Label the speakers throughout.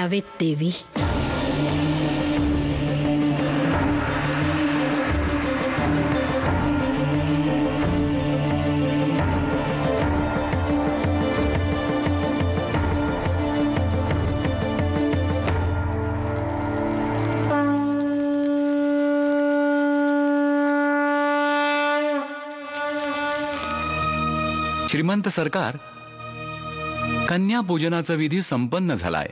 Speaker 1: द्यावेत देवी.
Speaker 2: श्रीमंत सरकार, कन्या पूजनाचा विधी संपन्न झालाय.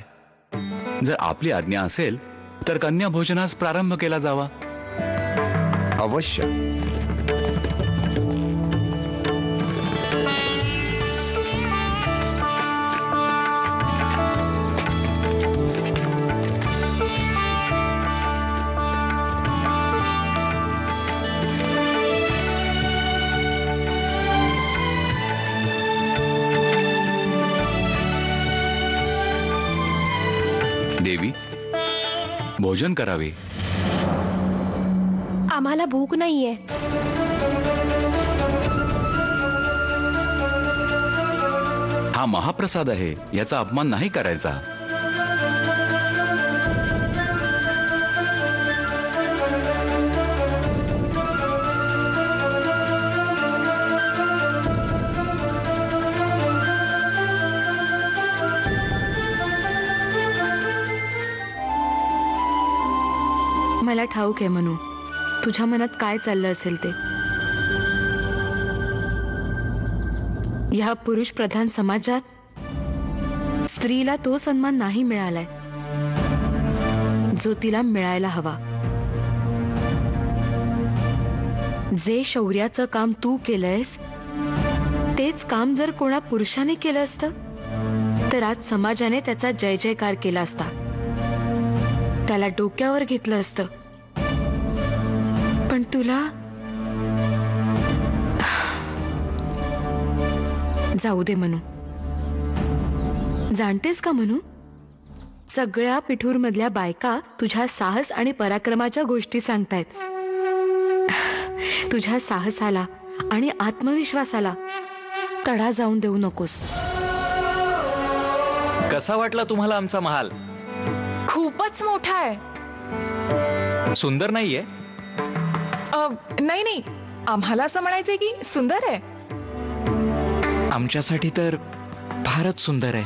Speaker 2: जर आपली आज्ञा असेल तर कन्या भोजनास प्रारंभ केला जावा.
Speaker 3: अवश्य.
Speaker 2: देवी, भोजन करावे.
Speaker 4: आम्हाला भूक नाहीये.
Speaker 2: हा महाप्रसाद आहे, याचा अपमान नाही करायचा.
Speaker 5: मला ठाऊक आहे मनू, तुझ्या मनात काय चाललं असेल ते. ह्या पुरुष प्रधान समाजात स्त्रीला तो सन्मान नाही मिळालाय जो तिला मिळायला हवा. जे शौर्याचं काम तू केलंयस तेच काम जर कोणा पुरुषाने केलं असतं तर आज समाजाने त्याचा जय जयकार केला असता, त्याला डोक्यावर घेतलं असतं. पण तुला जाऊ दे मनू. जाणतेस का मनू, सगळ्या पिठूर मधल्या बायका तुझ्या साहस आणि पराक्रमाच्या गोष्टी सांगतायत. तुझ्या साहसाला आणि आत्मविश्वासाला तडा जाऊन देऊ नकोस.
Speaker 6: कसा वाटला तुम्हाला आमचा महाल?
Speaker 4: खूपच मोठा आहे.
Speaker 6: सुंदर नाहीये?
Speaker 4: नाही नाही, आम्हाला असं म्हणायचंय की सुंदर आहे.
Speaker 6: आमच्यासाठी तर फारच सुंदर आहे.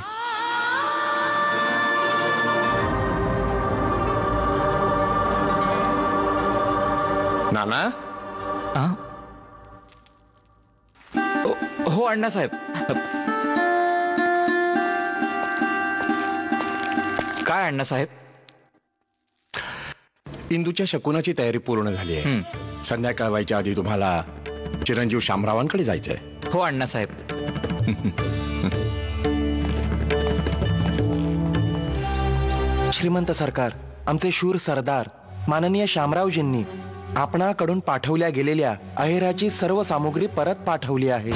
Speaker 3: नाना,
Speaker 6: हो अण्णासाहेब. काय अण्णासाहेब?
Speaker 3: इंदूच्या शकुनाची तयारी पूर्ण झाली आहे. संध्याकाळ व्हायच्या आधी तुम्हाला चिरंजीव शामरावांकडे जायचंय.
Speaker 6: हो अण्णासाहेब.
Speaker 7: श्रीमंत सरकार, आमचे शूर सरदार माननीय शामरावजींनी आपणाकडून पाठवल्या गेलेल्या अहेराची सर्व सामुग्री परत पाठवली आहे.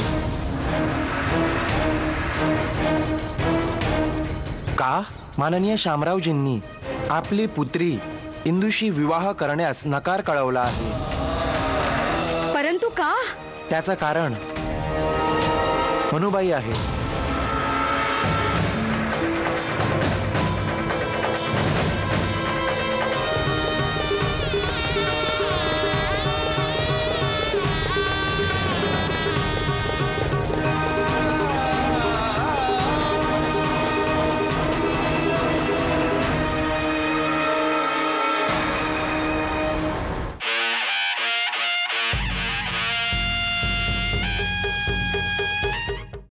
Speaker 7: का? माननीय शामरावजींनी आपली पुत्री इंदूशी विवाह करण्यास नकार कळवला आहे.
Speaker 1: परंतु का?
Speaker 7: त्याचं कारण मनुबाई आहे.